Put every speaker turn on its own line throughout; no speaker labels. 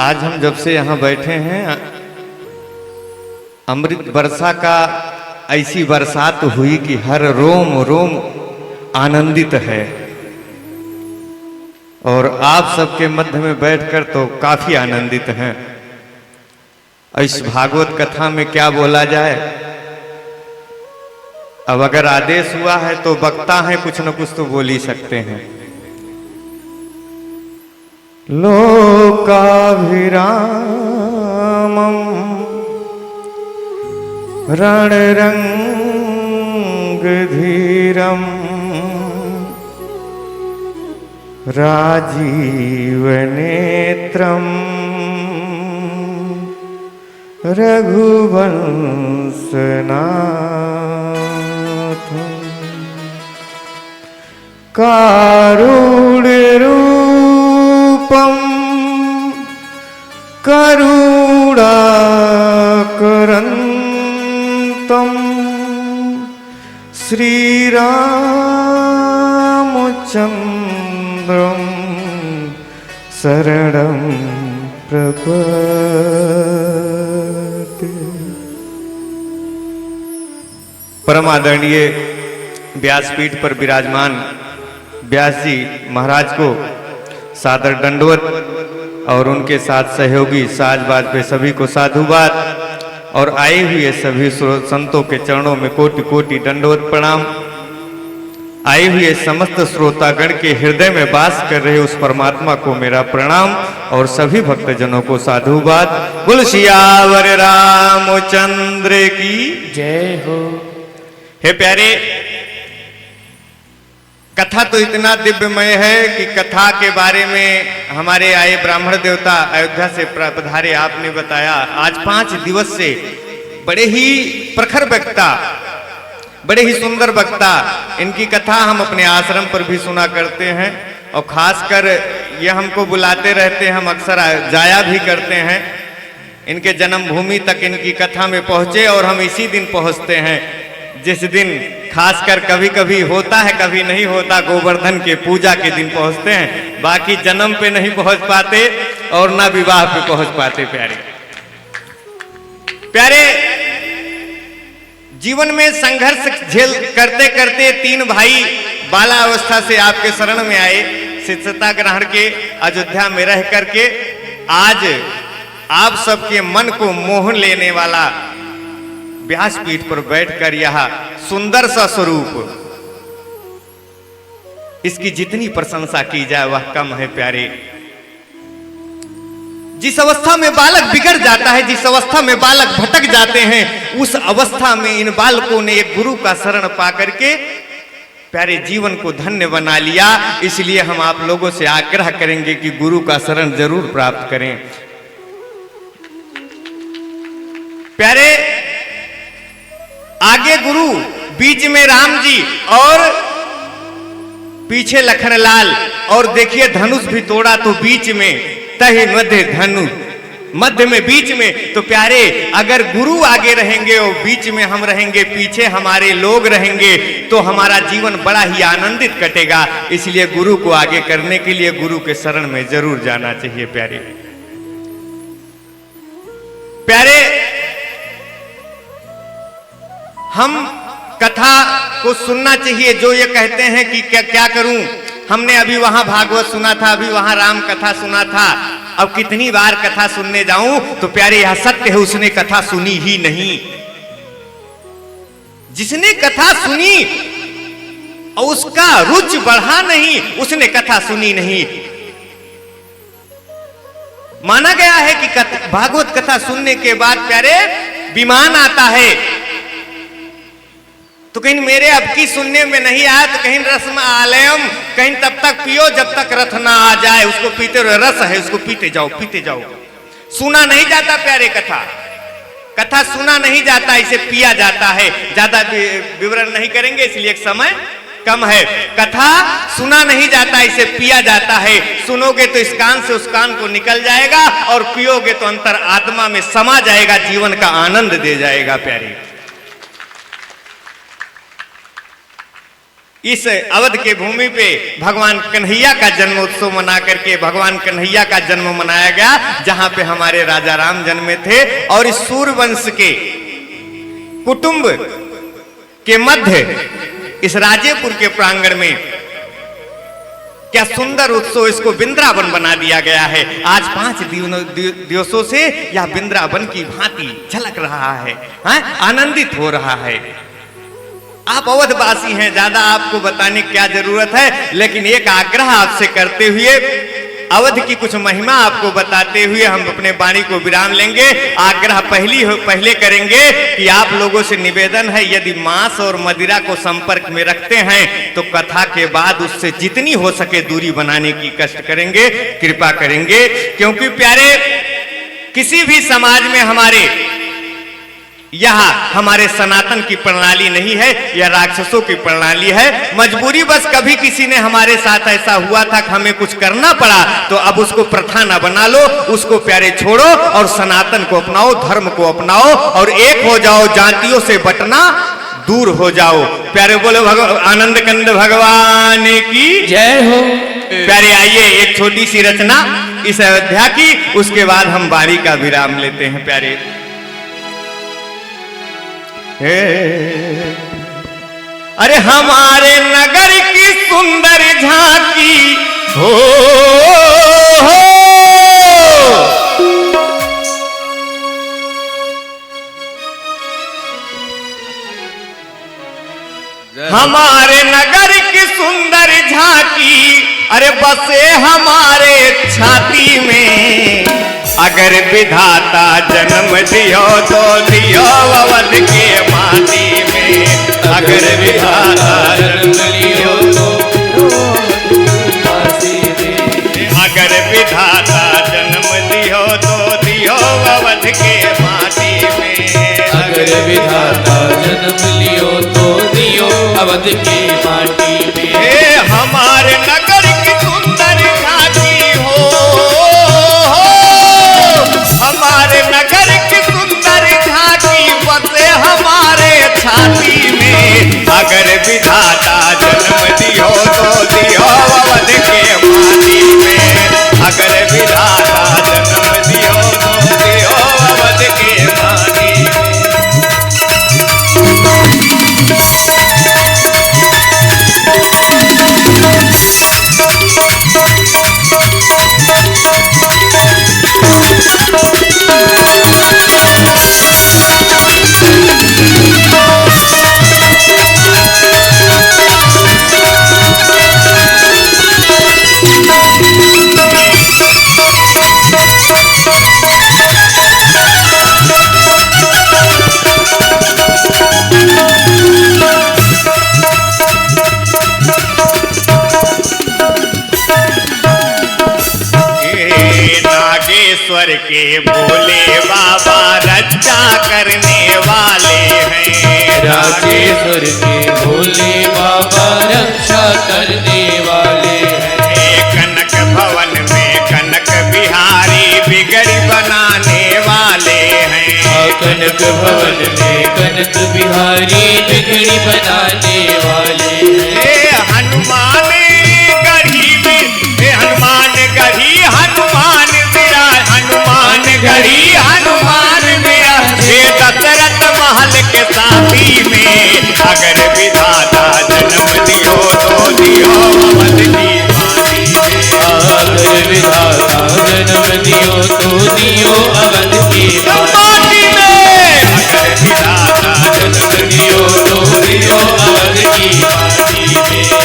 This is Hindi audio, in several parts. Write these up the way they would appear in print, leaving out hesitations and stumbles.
आज हम जब से यहाँ बैठे हैं, अमृत वर्षा का ऐसी बरसात हुई कि हर रोम रोम आनंदित है। और आप सबके मध्य में बैठकर तो काफी आनंदित हैं। इस भागवत कथा में क्या बोला जाए, अब अगर आदेश हुआ है तो वक्ता है, कुछ न कुछ तो बोल ही सकते हैं। लोकाभिरामम् रणरंगधीरम् राजीवनेत्रम् रघुवंशनाथम् कारुण्यरूपम् करुणाकरन्तम् श्रीरामचन्द्रम् शरणं प्रपद्ये। परम आदरणीय व्यासपीठ पर विराजमान व्यास जी महाराज को सादर दंडवत और उनके साथ सहयोगी साजबाज पे सभी को साधुवाद और आए हुए सभी संतों के चरणों में कोटि कोटि दंडवत प्रणाम। आए हुए समस्त श्रोतागण के हृदय में वास कर रहे उस परमात्मा को मेरा प्रणाम और सभी भक्तजनों को साधुवाद। बोल सियावर रामचंद्र की
जय हो।
हे प्यारे, कथा तो इतना दिव्यमय है कि कथा के बारे में हमारे आए ब्राह्मण देवता अयोध्या से पधारे, आपने बताया आज 5 दिवस से बड़े ही प्रखर वक्ता, बड़े ही सुंदर वक्ता, इनकी कथा हम अपने आश्रम पर भी सुना करते हैं और खासकर ये हमको बुलाते रहते हैं, हम अक्सर जाया भी करते हैं। इनके जन्मभूमि तक इनकी कथा में पहुंचे और हम इसी दिन पहुंचते हैं जिस दिन खासकर कभी कभी होता है कभी नहीं होता, गोवर्धन के पूजा के दिन पहुंचते हैं। बाकी जन्म पे नहीं पहुंच पाते और ना विवाह पे पहुंच पाते। प्यारे प्यारे, जीवन में संघर्ष झेल करते करते 3 भाई बाला अवस्था से आपके शरण में आए, शिष्यता ग्रहण के अयोध्या में रह करके आज आप सबके मन को मोह लेने वाला व्यासपीठ पर बैठकर यह सुंदर सा स्वरूप, इसकी जितनी प्रशंसा की जाए वह कम है। प्यारे, जिस अवस्था में बालक बिगड़ जाता है, जिस अवस्था में बालक भटक जाते हैं, उस अवस्था में इन बालकों ने एक गुरु का शरण पा करके प्यारे जीवन को धन्य बना लिया। इसलिए हम आप लोगों से आग्रह करेंगे कि गुरु का शरण जरूर प्राप्त करें। प्यारे, आगे गुरु, बीच में राम जी और पीछे लखनलाल, और देखिए धनुष भी तोड़ा तो बीच में तहि मध्य धनु, मध्य में बीच में। तो प्यारे, अगर गुरु आगे रहेंगे और बीच में हम रहेंगे, पीछे हमारे लोग रहेंगे, तो हमारा जीवन बड़ा ही आनंदित कटेगा। इसलिए गुरु को आगे करने के लिए गुरु के शरण में जरूर जाना चाहिए। प्यारे प्यारे, हम कथा को सुनना चाहिए। जो ये कहते हैं कि क्या करूं, हमने अभी वहां भागवत सुना था, अभी वहां राम कथा सुना था, अब कितनी बार कथा सुनने जाऊं। तो प्यारे, यह सत्य है, उसने कथा सुनी ही नहीं। जिसने कथा सुनी और उसका रुचि बढ़ा नहीं, उसने कथा सुनी नहीं। माना गया है कि भागवत कथा सुनने के बाद प्यारे विमान आता है, तो कहीं मेरे अब की सुनने में नहीं आया तो कहीं रस्म आलयम, कहीं तब तक पियो जब तक रथ ना आ जाए। उसको पीते रहो, रस है उसको पीते जाओ पीते जाओ। सुना नहीं जाता प्यारे, कथा सुना नहीं जाता, इसे पिया जाता है। ज्यादा विवरण नहीं करेंगे इसलिए समय कम है। कथा सुना नहीं जाता, इसे पिया जाता है। सुनोगे तो इस कान से उस कान को निकल जाएगा और पियोगे तो अंतर आत्मा में समा जाएगा, जीवन का आनंद दे जाएगा। प्यारे इस अवध के भूमि पे भगवान कन्हैया का जन्मोत्सव मना करके भगवान कन्हैया का जन्म मनाया गया, जहां पे हमारे राजा राम जन्मे थे। और इस सूर्यवंश के कुटुंब के मध्य इस राजेपुर के प्रांगण में क्या सुंदर उत्सव, इसको वृंदावन बना दिया गया है। आज 5 दिवसों से यह वृंदावन की भांति झलक रहा है, आनंदित हो रहा है। आप अवधवासी हैं, ज्यादा आपको बताने की क्या जरूरत है, लेकिन एक आग्रह आपसे करते हुए, अवध की कुछ महिमा आपको बताते हुए हम अपने वाणी को विराम लेंगे। आग्रह पहले करेंगे कि आप लोगों से निवेदन है, यदि मांस और मदिरा को संपर्क में रखते हैं तो कथा के बाद उससे जितनी हो सके दूरी बनाने की कष्ट करेंगे, कृपा करेंगे। क्योंकि प्यारे, किसी भी समाज में यह हमारे सनातन की प्रणाली नहीं है, यह राक्षसों की प्रणाली है। मजबूरी बस कभी किसी ने हमारे साथ ऐसा हुआ था कि हमें कुछ करना पड़ा, तो अब उसको प्रथा ना बना लो, उसको प्यारे छोड़ो और सनातन को अपनाओ, धर्म को अपनाओ और एक हो जाओ, जातियों से बटना दूर हो जाओ। प्यारे बोलो आनंद कंद भगवान की जय हो। प्यारे आइए एक छोटी सी रचना इस अयोध्या की, उसके बाद हम वाणी का विराम लेते हैं। प्यारे अरे हमारे नगर की सुंदर झांकी हो, हमारे नगर की सुंदर झांकी, अरे बसे हमारे छाती में। अगर विधाता जन्म दियो तो दियो अवध के माटी में। अगर विधाता जन्म लियो तो अगर विधाता जन्म दियो तो दियो अवध के माटी में।
अगर विधाता जन्म लियो तो दियो अवध के माटी में।
हमारे नगर की सुंदर झांकी हो, हमारे नगर की सुंदर झांकी बसे हमारे छाती में। अगर विधाता जन्म दियो तो दियो अवध के माटी में। अगर विधाता जन्म दियो तो दियो अवध के माटी में। नागेश्वर के भोले बाबा रक्षा करने वाले हैं।
नागेश्वर के भोले बाबा रक्षा करने वाले हैं।
कनक भवन में कनक बिहारी बिगड़ी बनाने वाले हैं।
कनक भवन में कनक बिहारी बिगड़ी बनाने वाले हैं।
हनुमान गढ़ी में हनुमान गढ़ी हनुमान मेरा, हनुमान गढ़ी हनुमान मेरा, ये दशरथ महल के साथी में। अगर विधाता जन्म दियो तो दियो अवध की माटी में।
अगर विधाता जन्म दियो तो दियो अवध की
माटी में। अगर विधाता
जन्म दियो तो दियो अवध की माटी में।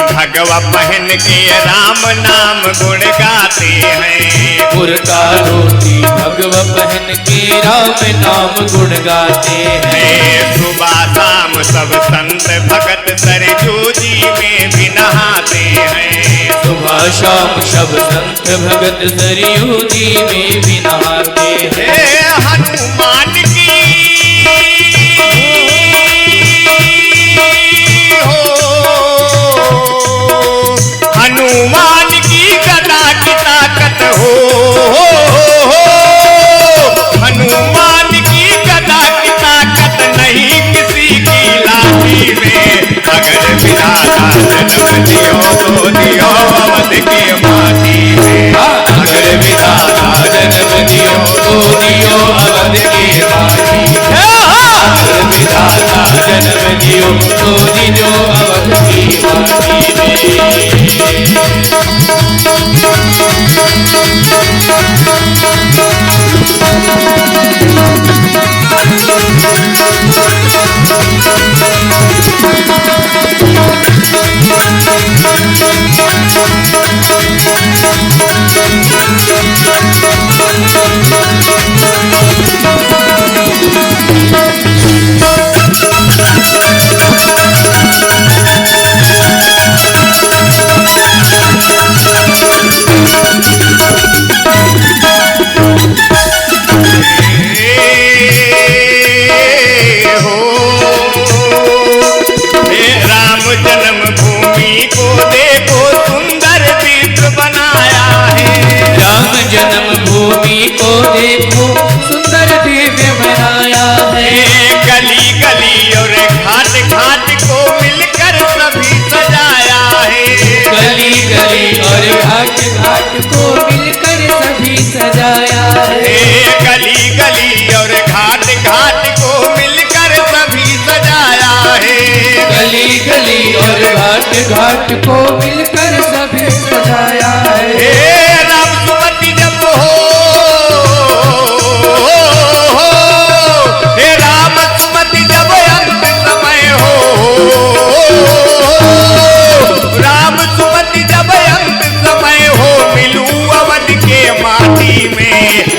भगवा पहन के राम नाम गुण गाते हैं।
कुर्ता धोती भगवा पहन के राम नाम गुण गाते हैं।
सुबह शाम सब संत भगत सरजू जी में भी नहाते हैं।
सुबह शाम सब संत भगत सरयू जी में भी नहाते हैं।
हनुमान की हनुमान की गदा की ताकत हो, हनुमान की गदा की ताकत नहीं किसी की लाठी में। अगर विधाता जन्म दियो तो दियो अवध के माटी में।
अगर विधाता जन्म दियो तो दियो अवध के माटी में। अगर विधाता जन्म दियो तो दियो अवध की माटी में। जन्मभूमि को देखो सुंदर दिव्य बनाया है।
गली गली और घाट घाट को मिलकर सभी सजाया है।
गली गली और घाट घाट को मिलकर सभी सजाया है।
गली गली और घाट घाट को मिलकर सभी सजाया है।
गली गली और घाट घाट को मिलकर सभी सजाया है।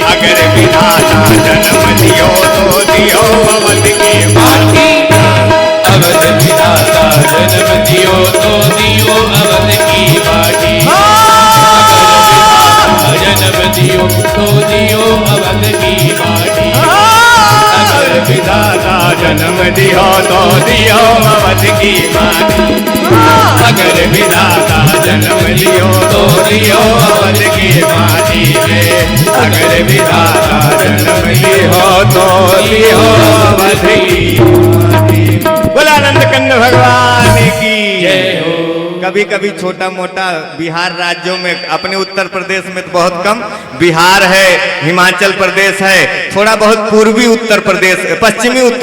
अगर विधाता जन्म दियो तो दियो अवध के माटी।
अवध विधाता जन्म दियो तो दियो अवध की माटी। जन्म दियो तो दियो अवध की माटी।
अगर विधाता जन्म दियो तो दियो अवध की माटी। अगर विधाता जन्म दियो तो दियो अवध की माटी में। अगर विधाता जन्म दियो तो दियो अवध की माटी। बोला आनंद कंद भगवान की
जय हो।
कभी कभी छोटा मोटा बिहार राज्यों में, अपने उत्तर प्रदेश में तो बहुत कम, बिहार है, हिमाचल प्रदेश है, थोड़ा बहुत पूर्वी उत्तर प्रदेश, पश्चिमी उत्तर